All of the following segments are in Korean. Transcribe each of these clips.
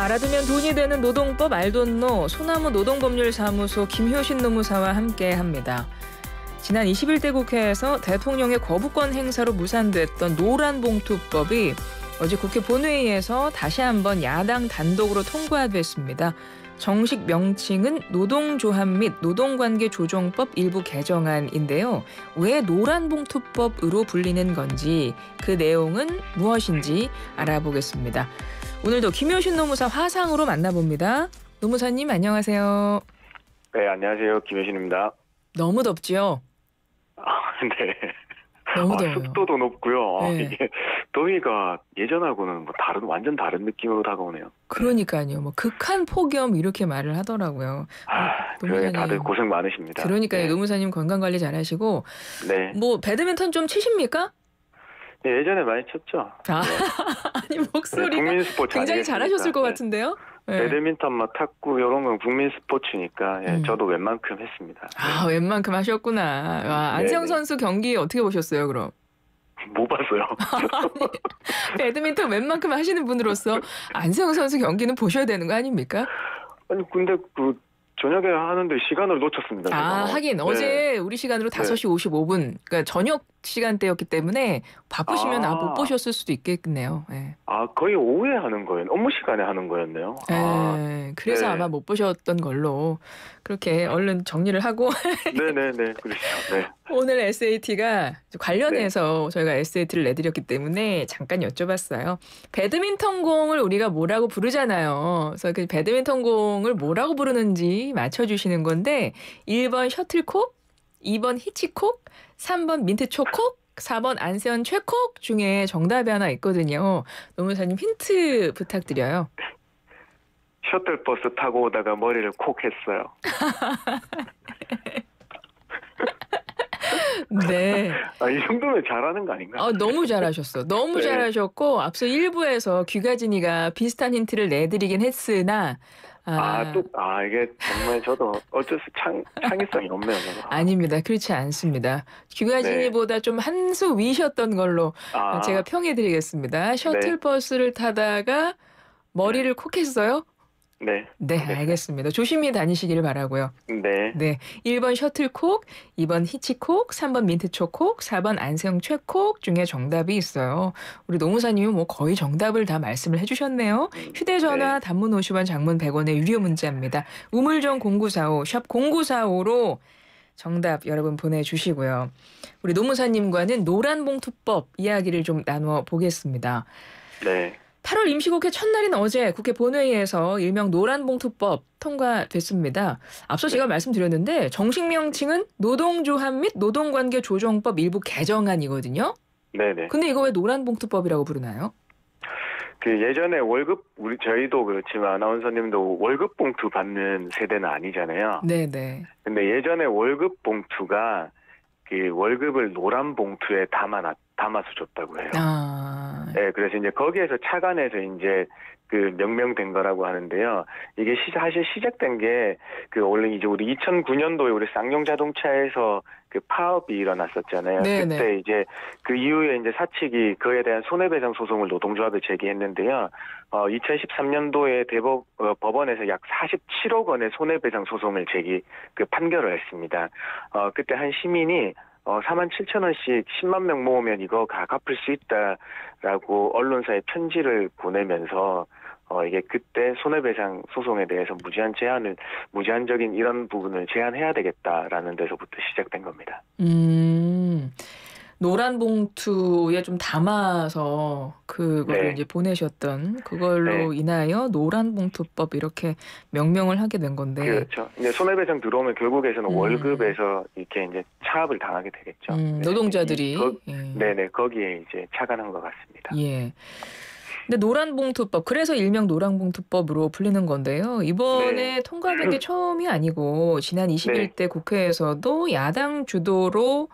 알아두면 돈이 되는 노동법 알돈노 소나무 노동법률사무소 김효신 노무사와 함께합니다. 지난 21대 국회에서 대통령의 거부권 행사로 무산됐던 노란봉투법이 어제 국회 본회의에서 다시 한번 야당 단독으로 통과됐습니다. 정식 명칭은 노동조합 및 노동관계조정법 일부 개정안인데요. 왜 노란봉투법으로 불리는 건지 그 내용은 무엇인지 알아보겠습니다. 오늘도 김효신 노무사 화상으로 만나봅니다. 노무사님 안녕하세요. 네, 안녕하세요. 김효신입니다. 너무 덥지요? 네. 너무 더워요. 습도도 높고요. 네. 이게 더위가 예전하고는 완전 다른 느낌으로 다가오네요. 그러니까요. 뭐 극한 폭염 이렇게 말을 하더라고요. 그래 다들 고생 많으십니다. 그러니까요. 네. 노무사님 건강 관리 잘하시고. 네. 뭐 배드민턴 좀 치십니까? 네, 예전에 많이 쳤죠. 네. 아니 목소리가 국민 스포츠 굉장히 아니겠습니까? 잘하셨을 것 네. 같은데요. 네. 배드민턴, 탁구 이런 건 국민 스포츠니까 저도 웬만큼 했습니다. 아, 웬만큼 하셨구나. 와, 안세영 네네. 선수 경기 어떻게 보셨어요, 그럼? 못 봤어요. 배드민턴 웬만큼 하시는 분으로서 안세영 선수 경기는 보셔야 되는 거 아닙니까? 아니 근데 저녁에 하는데 시간을 놓쳤습니다. 아, 제가. 하긴 네. 어제 우리 시간으로 5시 55분, 그러니까 저녁 시간대였기 때문에 바쁘시면 못 보셨을 수도 있겠네요. 네. 거의 오후에 하는 거예요. 업무 시간에 하는 거였네요. 그래서 네. 아마 못 보셨던 걸로 그렇게 얼른 정리를 하고 네네네. 그렇죠. 네. 오늘 SAT가 관련해서 저희가 SAT를 내드렸기 때문에 잠깐 여쭤봤어요. 배드민턴 공을 우리가 뭐라고 부르잖아요. 그래서 그 배드민턴 공을 뭐라고 부르는지 맞춰주시는 건데 1번 셔틀콕, 2번 히치콕, 3번 민트초콕, 4번 안세현 최콕 중에 정답이 하나 있거든요. 노무사님 힌트 부탁드려요. 셔틀버스 타고 오다가 머리를 콕 했어요. 네. 이 정도면 잘하는 거 아닌가? 너무 잘하셨어. 너무 네. 잘하셨고 앞서 1부에서 귀가진이가 비슷한 힌트를 내드리긴 했으나 이게 정말 저도 어쩔 수 창의성이 없네요. 저도. 아닙니다. 그렇지 않습니다. 귀가진이보다 좀 한 수 위셨던 걸로 제가 평해드리겠습니다. 셔틀버스를 타다가 머리를 콕 했어요? 네. 네, 알겠습니다. 조심히 다니시길 바라고요. 네. 네, 1번 셔틀콕, 2번 히치콕, 3번 민트초콕, 4번 안세영 최콕 중에 정답이 있어요. 우리 노무사님은 뭐 거의 정답을 다 말씀을 해주셨네요. 휴대전화, 네. 단문 50원, 장문 100원의 유료 문자입니다. 우물정 0945, 샵 0945로 정답 여러분 보내주시고요. 우리 노무사님과는 노란봉투법 이야기를 좀 나눠 보겠습니다. 네. 8월 임시국회 첫날인 어제 국회 본회의에서 일명 노란봉투법 통과됐습니다. 앞서 제가 말씀드렸는데 정식 명칭은 노동조합 및 노동관계조정법 일부 개정안이거든요. 네네. 근데 이거 왜 노란봉투법이라고 부르나요? 예전에 저희도 그렇지만 아나운서님도 월급 봉투 받는 세대는 아니잖아요. 네네. 근데 예전에 월급 봉투가 월급을 노란 봉투에 담아서 줬다고 해요. 네, 그래서 이제 거기에서 착안해서 이제 명명된 거라고 하는데요. 이게 사실 시작된 게 원래 이제 우리 2009년도에 우리 쌍용 자동차에서 파업이 일어났었잖아요. 네네. 그때 이제 그 이후에 이제 사측이 그에 대한 손해배상 소송을 노동조합에 제기했는데요. 2013년도에 법원에서 약 47억 원의 손해배상 소송을 판결을 했습니다. 그때 한 시민이 47,000원씩 10만 명 모으면 이거 갚을 수 있다라고 언론사에 편지를 보내면서 이게 그때 손해배상 소송에 대해서 무제한적인 이런 부분을 제한해야 되겠다라는 데서부터 시작된 겁니다. 노란 봉투에 좀 담아서 그거를 이제 보내셨던 그걸로 인하여 노란봉투법 이렇게 명명을 하게 된 건데. 그렇죠. 이제 손해배상 들어오면 결국에서는 월급에서 이렇게 이제 차압을 당하게 되겠죠. 노동자들이. 네네, 거기에 이제 착안한 것 같습니다. 예. 근데 노란봉투법, 그래서 일명 노란봉투법으로 불리는 건데요. 이번에 통과된 게 처음이 아니고 지난 21대 국회에서도 야당 주도로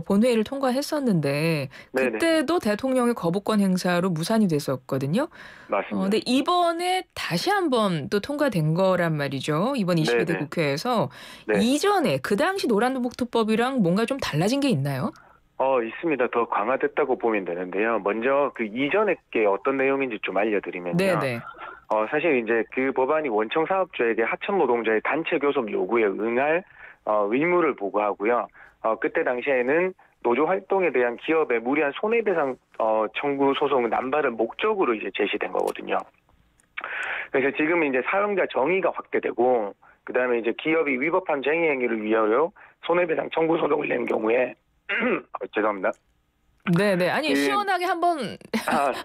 본회의를 통과했었는데 그때도 대통령의 거부권 행사로 무산이 됐었거든요. 맞습니다. 근데 이번에 다시 한번 또 통과된 거란 말이죠. 이번 22대 국회에서. 이전에 그 당시 노란봉투법이랑 뭔가 좀 달라진 게 있나요? 있습니다. 더 강화됐다고 보면 되는데요. 먼저 이전에 게 어떤 내용인지 좀 알려드리면요. 사실 이제 그 법안이 원청 사업주에게 하청 노동자의 단체 교섭 요구에 응할 의무를 부과하고요. 그때 당시에는 노조 활동에 대한 기업의 무리한 손해배상 청구 소송은 남발을 목적으로 이제 제시된 거거든요. 그래서 지금 이제 사용자 정의가 확대되고, 그 다음에 이제 기업이 위법한 쟁의 행위를 위하여 손해배상 청구 소송을 낸 경우에 죄송합니다. 네네. 아니 시원하게 한번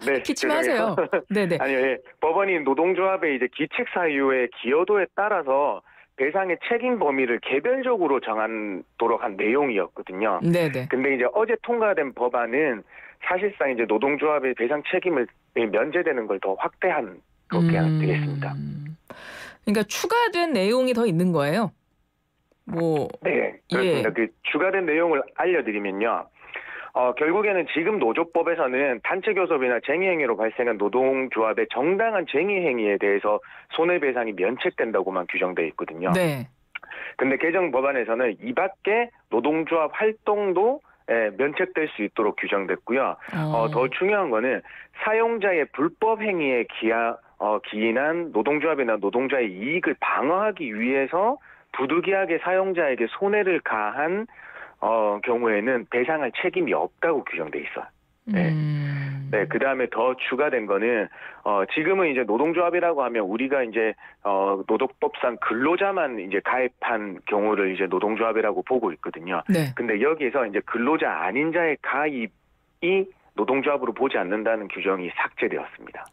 네, 기침하세요. 네네. 아니요, 예. 법원이 노동조합의 이제 기책 사유의 기여도에 따라서 배상의 책임 범위를 개별적으로 정하도록 한 내용이었거든요. 네네. 근데 이제 어제 통과된 법안은 사실상 이제 노동조합의 배상 책임을 면제되는 걸 더 확대한 그렇게 되겠습니다. 그러니까 추가된 내용이 더 있는 거예요. 뭐 네, 그렇습니다. 예. 그 추가된 내용을 알려드리면요. 결국에는 지금 노조법에서는 단체 교섭이나 쟁의 행위로 발생한 노동조합의 정당한 쟁의 행위에 대해서 손해배상이 면책된다고만 규정되어 있거든요. 네. 근데 개정 법안에서는 이 밖에 노동조합 활동도 면책될 수 있도록 규정됐고요. 더 중요한 거는 사용자의 불법 행위에 기인한 노동조합이나 노동자의 이익을 방어하기 위해서 부득이하게 사용자에게 손해를 가한 경우에는 배상할 책임이 없다고 규정돼 있어요. 네. 네, 그 다음에 더 추가된 거는, 지금은 이제 노동조합이라고 하면 우리가 이제, 노동법상 근로자만 이제 가입한 경우를 이제 노동조합이라고 보고 있거든요. 네. 근데 여기에서 이제 근로자 아닌 자의 가입이 노동조합으로 보지 않는다는 규정이 삭제되었습니다.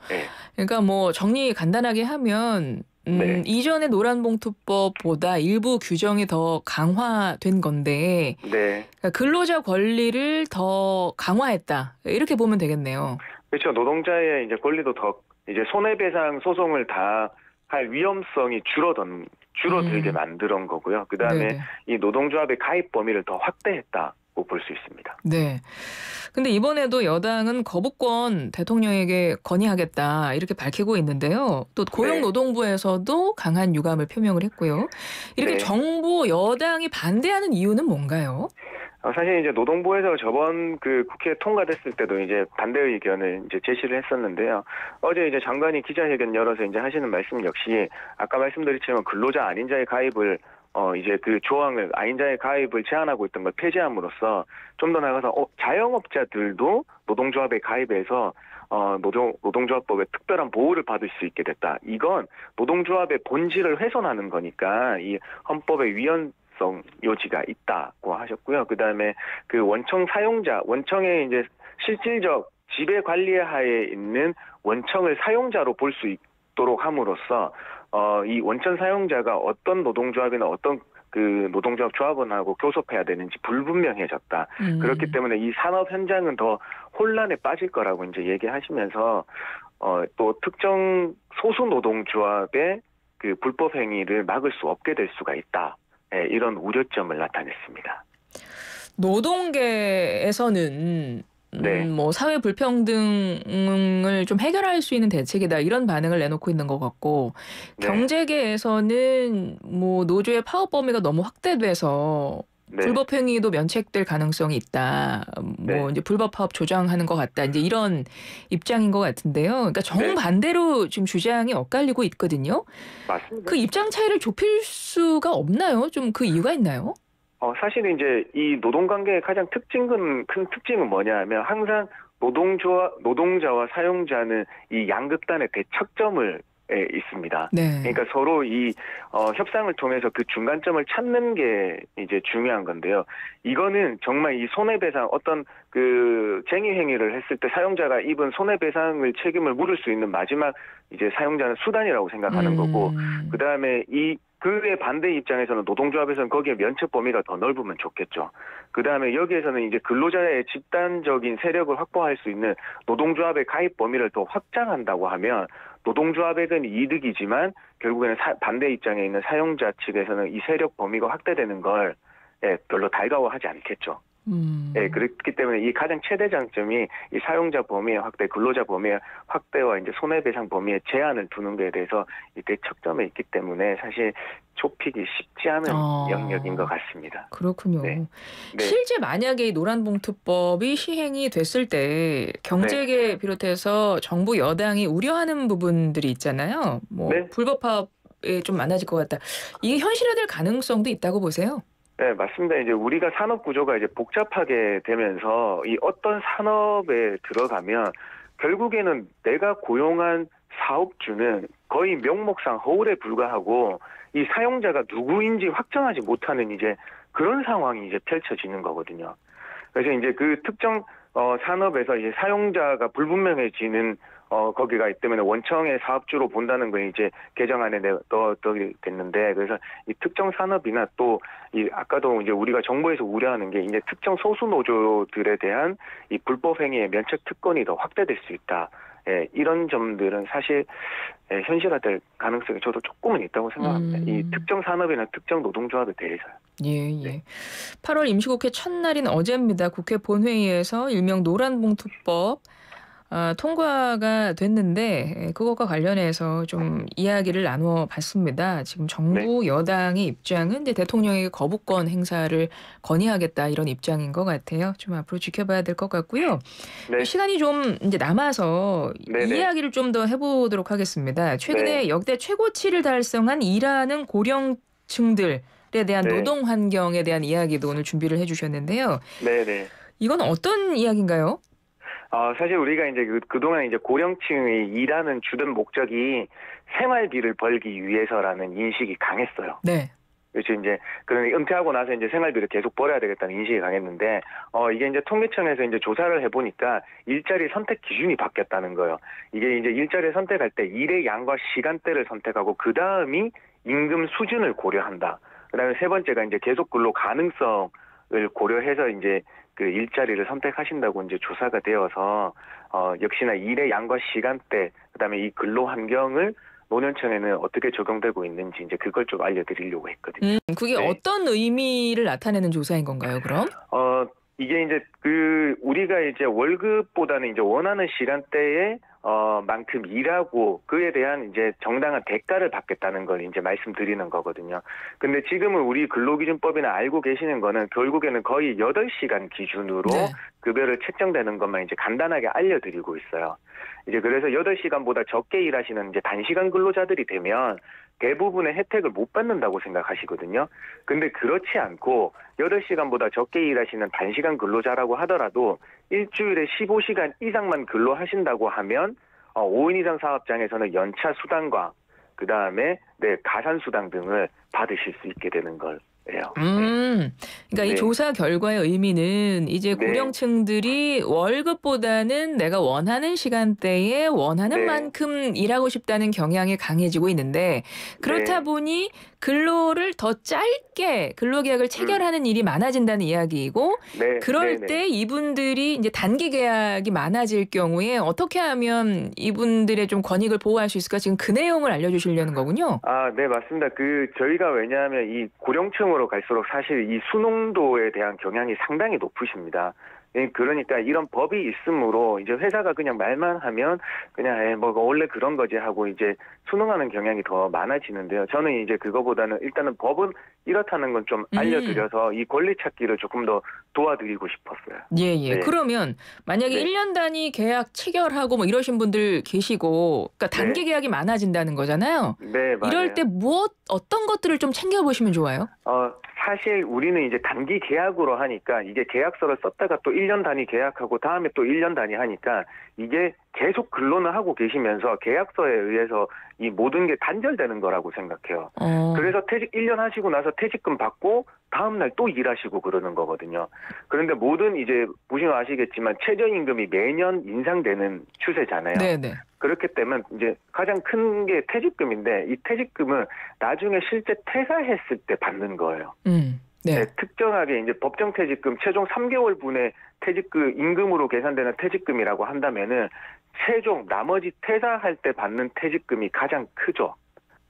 네. 그러니까 뭐 정리 간단하게 하면, 네. 이전의 노란봉투법보다 일부 규정이 더 강화된 건데, 네. 그러니까 근로자 권리를 더 강화했다. 이렇게 보면 되겠네요. 그렇죠. 노동자의 이제 권리도 더 이제 손해배상 소송을 다 할 위험성이 줄어들게 만드는 거고요. 그 다음에 네네. 이 노동조합의 가입 범위를 더 확대했다고 볼 수 있습니다. 네. 근데 이번에도 여당은 거부권 대통령에게 건의하겠다 이렇게 밝히고 있는데요. 또 고용노동부에서도 강한 유감을 표명을 했고요. 이렇게 네. 정부 여당이 반대하는 이유는 뭔가요? 사실 이제 노동부에서 저번 그 국회 통과됐을 때도 이제 반대 의견을 이제 제시를 했었는데요. 어제 이제 장관이 기자회견 열어서 이제 하시는 말씀 역시 아까 말씀드렸지만 근로자 아닌 자의 가입을 이제 그 조항을 아인자의 가입을 제한하고 있던 걸 폐지함으로써 좀 더 나아가서 자영업자들도 노동조합에 가입해서 노동조합법의 특별한 보호를 받을 수 있게 됐다. 이건 노동조합의 본질을 훼손하는 거니까 이 헌법의 위헌성 요지가 있다고 하셨고요. 그 다음에 그 원청 사용자, 원청의 이제 실질적 지배 관리 하에 있는 원청을 사용자로 볼 수 있도록 함으로써 이 원천 사용자가 어떤 노동조합이나 어떤 그 노동조합 조합원하고 교섭해야 되는지 불분명해졌다. 그렇기 때문에 이 산업 현장은 더 혼란에 빠질 거라고 이제 얘기하시면서 또 특정 소수 노동조합의 그 불법 행위를 막을 수 없게 될 수가 있다. 이런 우려점을 나타냈습니다. 노동계에서는 네. 뭐 사회 불평등을 좀 해결할 수 있는 대책이다 이런 반응을 내놓고 있는 것 같고 네. 경제계에서는 뭐 노조의 파업 범위가 너무 확대돼서 네. 불법 행위도 면책될 가능성이 있다. 뭐 네. 이제 불법 파업 조장하는 것 같다. 이제 이런 입장인 것 같은데요. 그러니까 정반대로 지금 주장이 엇갈리고 있거든요. 맞습니다. 그 입장 차이를 좁힐 수가 없나요? 좀 그 이유가 있나요? 사실 이제 이 노동관계의 가장 큰 특징은 뭐냐 하면 항상 노동자와 사용자는 이 양극단의 대척점을 있습니다. 네. 그러니까 서로 이 협상을 통해서 그 중간점을 찾는 게 이제 중요한 건데요. 이거는 정말 이 손해배상 어떤 그 쟁의 행위를 했을 때 사용자가 입은 손해배상을 책임을 물을 수 있는 마지막 이제 사용자는 수단이라고 생각하는 거고, 그 다음에 그의 반대 입장에서는 노동조합에서는 거기에 면책 범위가 더 넓으면 좋겠죠. 그 다음에 여기에서는 이제 근로자의 집단적인 세력을 확보할 수 있는 노동조합의 가입 범위를 더 확장한다고 하면 노동조합에게는 이득이지만 결국에는 반대 입장에 있는 사용자 측에서는 이 세력 범위가 확대되는 걸 별로 달가워하지 않겠죠. 예, 그렇기 때문에 이 가장 최대 장점이 이 사용자 범위의 확대, 근로자 범위의 확대와 이제 손해배상 범위의 제한을 두는 거에 대해서 이 대척점에 있기 때문에 사실 좁히기 쉽지 않은 영역인 것 같습니다. 그렇군요. 네. 네. 실제 만약에 이 노란봉투법이 시행이 됐을 때 네. 경제계 비롯해서 정부 여당이 우려하는 부분들이 있잖아요. 뭐 네. 불법화에 좀 많아질 것 같다. 이게 현실화될 가능성도 있다고 보세요? 네, 맞습니다. 이제 우리가 산업 구조가 이제 복잡하게 되면서 이 어떤 산업에 들어가면 결국에는 내가 고용한 사업주는 거의 명목상 허울에 불과하고 이 사용자가 누구인지 확정하지 못하는 이제 그런 상황이 이제 펼쳐지는 거거든요. 그래서 이제 그 특정 산업에서 이제 사용자가 불분명해지는 거기가 있기 때문에 원청의 사업주로 본다는 거 이제 개정안에 넣어두게 됐는데, 그래서 이 특정 산업이나 또 이 아까도 이제 우리가 정부에서 우려하는 게 이제 특정 소수 노조들에 대한 이 불법 행위의 면책 특권이 더 확대될 수 있다. 예, 이런 점들은 사실 현실화될 가능성이 저도 조금은 있다고 생각합니다. 이 특정 산업이나 특정 노동조합에 대해서요. 예. 네. 8월 임시국회 첫날인 어제입니다. 국회 본회의에서 일명 노란봉투법 통과가 됐는데 그것과 관련해서 좀 이야기를 나누어 봤습니다. 지금 정부 여당의 입장은 이제 대통령에게 거부권 행사를 건의하겠다 이런 입장인 것 같아요. 좀 앞으로 지켜봐야 될 것 같고요. 네. 시간이 좀 이제 남아서 이야기를 좀 더 해보도록 하겠습니다. 최근에 역대 최고치를 달성한 일하는 고령층들에 대한 노동 환경에 대한 이야기도 오늘 준비를 해주셨는데요. 네네. 이건 어떤 이야기인가요? 사실 우리가 이제 그동안 이제 고령층이 일하는 주된 목적이 생활비를 벌기 위해서라는 인식이 강했어요. 네. 그렇죠. 이제 그런 은퇴하고 나서 이제 생활비를 계속 벌어야 되겠다는 인식이 강했는데, 이게 이제 통계청에서 이제 조사를 해보니까 일자리 선택 기준이 바뀌었다는 거예요. 이게 이제 일자리를 선택할 때 일의 양과 시간대를 선택하고 그 다음이 임금 수준을 고려한다. 그다음에 세 번째가 이제 계속 근로 가능성을 고려해서 이제 그 일자리를 선택하신다고 이제 조사가 되어서 역시나 일의 양과 시간대, 그다음에 이 근로 환경을 노년층에는 어떻게 적용되고 있는지 이제 그걸 좀 알려드리려고 했거든요. 그게 어떤 의미를 나타내는 조사인 건가요, 그럼? 이게 이제 우리가 이제 월급보다는 이제 원하는 시간대에 만큼 일하고 그에 대한 이제 정당한 대가를 받겠다는 걸 이제 말씀드리는 거거든요. 근데 지금은 우리 근로기준법이나 알고 계시는 거는 결국에는 거의 8시간 기준으로 급여를 책정되는 것만 이제 간단하게 알려드리고 있어요. 이제 그래서 8시간보다 적게 일하시는 이제 단시간 근로자들이 되면 대부분의 혜택을 못 받는다고 생각하시거든요. 근데 그렇지 않고 8시간보다 적게 일하시는 단시간 근로자라고 하더라도 일주일에 15시간 이상만 근로하신다고 하면 5인 이상 사업장에서는 연차 수당과 그다음에 가산 수당 등을 받으실 수 있게 되는 거예요. 그러니까 이 조사 결과의 의미는 이제 고령층들이 월급보다는 내가 원하는 시간대에 원하는 만큼 일하고 싶다는 경향이 강해지고 있는데, 그렇다 보니 근로를 더 짧게 근로계약을 체결하는 일이 많아진다는 이야기이고, 그럴 때 이분들이 이제 단기 계약이 많아질 경우에 어떻게 하면 이분들의 좀 권익을 보호할 수 있을까, 지금 그 내용을 알려주시려는 거군요. 네, 맞습니다. 저희가 왜냐하면 이 고령층으로 갈수록 사실 이 수능도에 대한 경향이 상당히 높으십니다. 그러니까 이런 법이 있으므로 이제 회사가 그냥 말만 하면 그냥 뭐 원래 그런 거지 하고 이제 순응하는 경향이 더 많아지는데요. 저는 이제 그거보다는 일단은 법은 이렇다는 건 좀 알려드려서 이 권리 찾기를 조금 더 도와드리고 싶었어요. 예. 그러면 만약에 1년 단위 계약 체결하고 뭐 이러신 분들 계시고, 그러니까 단기 계약이 많아진다는 거잖아요. 네, 맞아요. 이럴 때 어떤 것들을 좀 챙겨보시면 좋아요? 사실 우리는 이제 단기 계약으로 하니까 이게 계약서를 썼다가 또 1년 단위 계약하고 다음에 또 1년 단위 하니까 이게 계속 근로는 하고 계시면서 계약서에 의해서 이 모든 게 단절되는 거라고 생각해요. 그래서 1년 하시고 나서 퇴직금 받고 다음날 또 일하시고 그러는 거거든요. 그런데 모든 이제 보시면 아시겠지만 최저임금이 매년 인상되는 추세잖아요. 네네. 그렇기 때문에 이제 가장 큰 게 퇴직금인데 이 퇴직금은 나중에 실제 퇴사했을 때 받는 거예요. 특정하게 이제 법정 퇴직금 최종 3개월분의 퇴직금 임금으로 계산되는 퇴직금이라고 한다면은 최종 나머지 퇴사할 때 받는 퇴직금이 가장 크죠.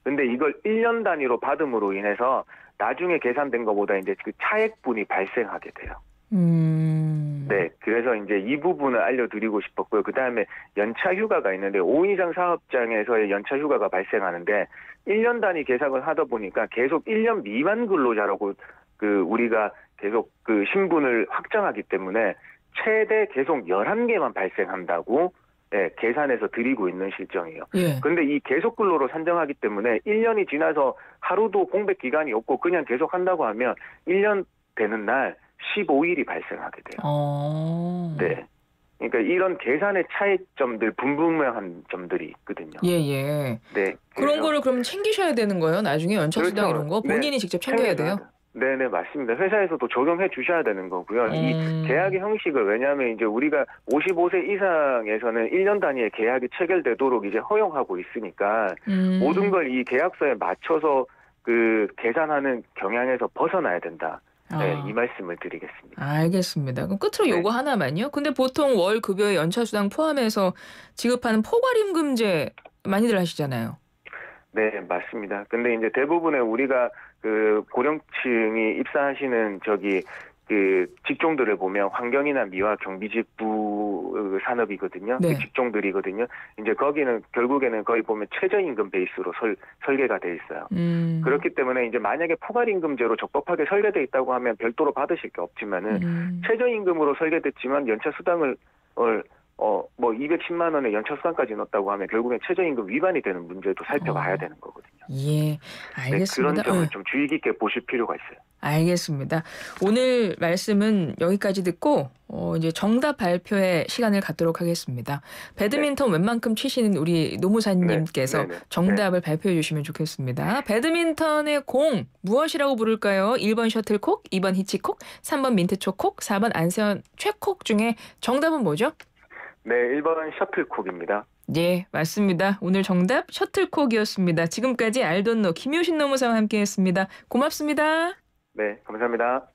근데 이걸 1년 단위로 받음으로 인해서 나중에 계산된 것보다 이제 그 차액분이 발생하게 돼요. 네, 그래서 이제 이 부분을 알려드리고 싶었고요. 그 다음에 연차 휴가가 있는데 5인 이상 사업장에서의 연차 휴가가 발생하는데 1년 단위 계약을 하다 보니까 계속 1년 미만 근로자라고 우리가 계속 신분을 확정하기 때문에 최대 계속 11개만 발생한다고 계산해서 드리고 있는 실정이에요. 그런데 이 계속 근로로 산정하기 때문에 1년이 지나서 하루도 공백 기간이 없고 그냥 계속 한다고 하면 1년 되는 날 15일이 발생하게 돼요. 네. 그러니까 이런 계산의 차이점들, 분분명한 점들이 있거든요. 예. 네. 그런 거를 그럼 챙기셔야 되는 거예요? 나중에 연차수당 그렇죠. 이런 거 본인이 네. 직접 챙겨야 돼요? 네네, 맞습니다. 회사에서도 적용해 주셔야 되는 거고요. 이 계약의 형식을, 왜냐하면 이제 우리가 55세 이상에서는 1년 단위의 계약이 체결되도록 이제 허용하고 있으니까 모든 걸 이 계약서에 맞춰서 계산하는 경향에서 벗어나야 된다. 네, 이 말씀을 드리겠습니다. 알겠습니다. 그럼 끝으로 요거 하나만요. 근데 보통 월 급여에 연차수당 포함해서 지급하는 포괄임금제 많이들 하시잖아요. 네, 맞습니다. 근데 이제 대부분의 우리가 고령층이 입사하시는 직종들을 보면 환경이나 미화 경비직부 산업이거든요. 네. 직종들이거든요. 이제 거기는 결국에는 거의 보면 최저임금 베이스로 설계가 돼 있어요. 그렇기 때문에 이제 만약에 포괄임금제로 적법하게 설계돼 있다고 하면 별도로 받으실 게 없지만은 최저임금으로 설계됐지만 연차 수당을 210만 원에 연차 수당까지 넣었다고 하면 결국엔 최저임금 위반이 되는 문제도 살펴봐야 되는 거거든요. 예, 알겠습니다. 네, 그런 점을 좀 주의 깊게 보실 필요가 있어요. 알겠습니다. 오늘 말씀은 여기까지 듣고 이제 정답 발표의 시간을 갖도록 하겠습니다. 배드민턴 웬만큼 치시는 우리 노무사님께서 정답을 발표해 주시면 좋겠습니다. 배드민턴의 공 무엇이라고 부를까요? 1번 셔틀콕, 2번 히치콕, 3번 민트초콕, 4번 안세현 최콕 중에 정답은 뭐죠? 네, 1번 셔틀콕입니다. 예, 맞습니다. 오늘 정답 셔틀콕이었습니다. 지금까지 알돈노 김효신 노무사와 함께했습니다. 고맙습니다. 네, 감사합니다.